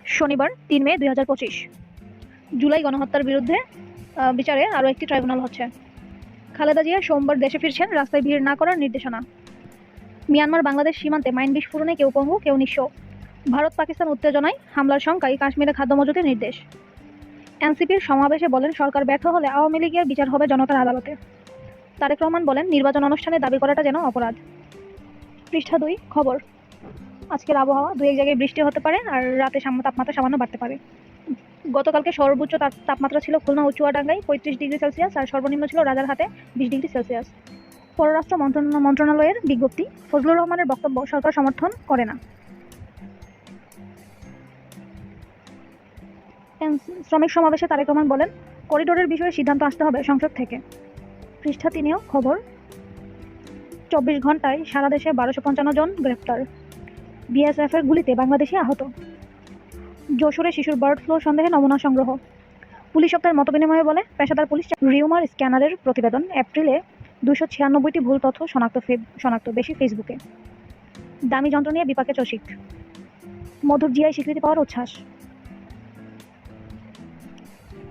শনিবার ৩ মে ২০২৫। জুলাই গণহত্যার বিরুদ্ধে বিচারে আরও একটি ট্রাইব্যুনাল হচ্ছে। খালেদা জিয়া সোমবার দেশে ফিরছেন, রাস্তায় ভিড় না করার নির্দেশনা। মিয়ানমার বাংলাদেশ সীমান্তে মাইন বিস্ফোরণে কেউ পঙ্গু, কেউ নিঃস্ব। ভারত পাকিস্তান উত্তেজনায় হামলার শঙ্কায় কাশ্মীরে খাদ্য মজুতের নির্দেশ। এনসিপির সমাবেশে বলেন, সরকার ব্যর্থ হলে আওয়ামী লীগের বিচার হবে জনতার আদালতে। তারেক রহমান বলেন, নির্বাচন অনুষ্ঠানে দাবি করাটা যেন অপরাধ। পৃষ্ঠা ২ খবর। আজকের আবহাওয়া, দু এক জায়গায় বৃষ্টি হতে পারে আর রাতে তাপমাত্রা সামান্য বাড়তে পারে। গতকালকে সর্বোচ্চ তাপমাত্রা ছিল খুলনা ও চুয়াডাঙ্গায় ৩৫°C আর সর্বনিম্ন ছিল রাজারহাটে 20°C। পররাষ্ট্র মন্ত্রণালয়ের বিজ্ঞপ্তি, ফজলুর রহমানের বক্তব্য সরকার সমর্থন করে না। শ্রমিক সমাবেশে তারেক রহমান বলেন, করিডোরের বিষয়ে সিদ্ধান্ত আসতে হবে সংসদ থেকে। পৃষ্ঠা ৩ খবর। ২৪ ঘন্টায় সারা দেশে ১২৫৫ জন গ্রেপ্তার। বিএসএফের গুলিতে বাংলাদেশি আহত। যশোরে শিশুর বার্ড ফ্লু সন্দেহে নমুনা সংগ্রহ। পুলিশ সপ্তাহের মতবিনিময়ে বলে, পেশাদার পুলিশ রিউমার স্ক্যানারের প্রতিবেদন, এপ্রিলে ২৯৬টি ভুল তথ্য শনাক্ত, বেশি ফেসবুকে। দামি যন্ত্র নিয়ে বিপাকে চসিক। মধুর জিআই স্বীকৃতি পাওয়ার উচ্ছ্বাস।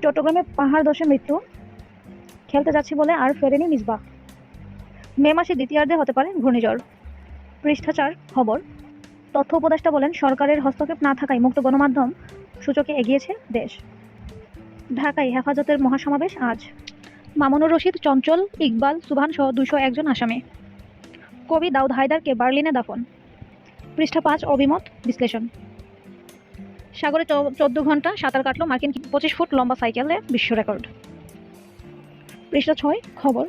চট্টগ্রামে পাহাড় ধসে মৃত্যু, খেলতে যাচ্ছি বলে আর ফেরেনি মিসবাহ। মে মাসে দ্বিতীয়ার্ধে হতে পারে ঘূর্ণিঝড়। পৃষ্ঠা ৪ খবর। তথ্য উপদেষ্টা বলেন, সরকারের হস্তক্ষেপ না থাকায় মুক্ত গণমাধ্যম সূচকে এগিয়েছে দেশ। ঢাকায় হেফাজতের মহাসমাবেশ আজ। মামুনুর রশিদ, চঞ্চল, ইকবাল, সুবহান সহ ২০১ জন আসামি। কবি দাউদ হায়দারকে বার্লিনে দাফন। পৃষ্ঠা ৫ অভিমত বিশ্লেষণ। সাগরে ১৪ ঘন্টা সাঁতার কাটল মার্কিন ২৫ ফুট লম্বা সাইকেলে বিশ্ব রেকর্ড। পৃষ্ঠা ৬ খবর।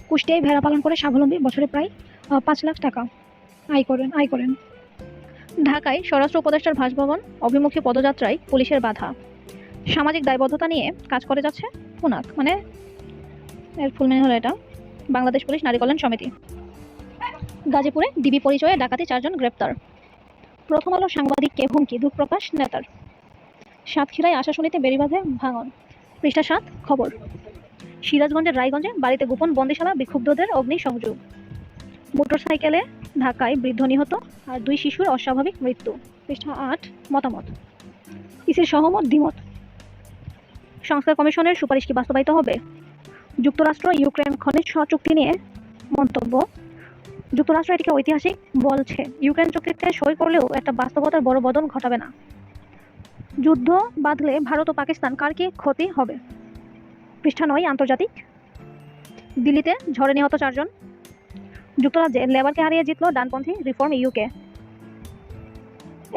কুষ্টিয়ায় ভেড়া পালন করে স্বাবলম্বী, বছরে প্রায় ৫ লাখ টাকা আয় করেন। ঢাকায় স্বরাষ্ট্র উপদেষ্টার বাসভবন অভিমুখী পদযাত্রায় পুলিশের বাধা। সামাজিক দায়বদ্ধতা নিয়ে কাজ করে যাচ্ছে পুনাক, মানে এর ফুল মিনিং হলো এটা, বাংলাদেশ পুলিশ নারী কল্যাণ সমিতি। গাজীপুরে ডিবি পরিচয়ে ডাকাতি ৪ জন গ্রেপ্তার। প্রথম আলো সাংবাদিককে হুমকি, দুঃখ প্রকাশ নেতার। সাতক্ষীরায় আশাশুনিতে বেড়িবাঁধে ভাঙন। পৃষ্ঠা ৭ খবর। সিরাজগঞ্জের রায়গঞ্জে বাড়িতে গোপন বন্দিশালা, বিক্ষুব্ধদের অগ্নিসংযোগ। মোটরসাইকেলে ধাক্কায় বৃদ্ধ নিহত আর ২ শিশুর অস্বাভাবিক মৃত্যু। পৃষ্ঠা ৮ মতামত। ইসির সহমত দ্বিমত। সংস্কার কমিশনের সুপারিশ কি বাস্তবায়িত হবে? যুক্তরাষ্ট্র ইউক্রেন খনিজ চুক্তি নিয়ে মন্তব্য। যুক্তরাষ্ট্র এটিকে ঐতিহাসিক বলছে। ইউক্রেন চুক্তিতে সই করলেও একটা বাস্তবতার বড় বদল ঘটাবে না। যুদ্ধ বাঁধলে ভারত ও পাকিস্তান কার কি ক্ষতি হবে? পৃষ্ঠা ৯ আন্তর্জাতিক। দিল্লিতে ঝড়ে নিহত ৪ জন। যুক্তরাজ্যে লেবারকে হারিয়ে জিতল ডানপন্থী রিফর্ম ইউকে।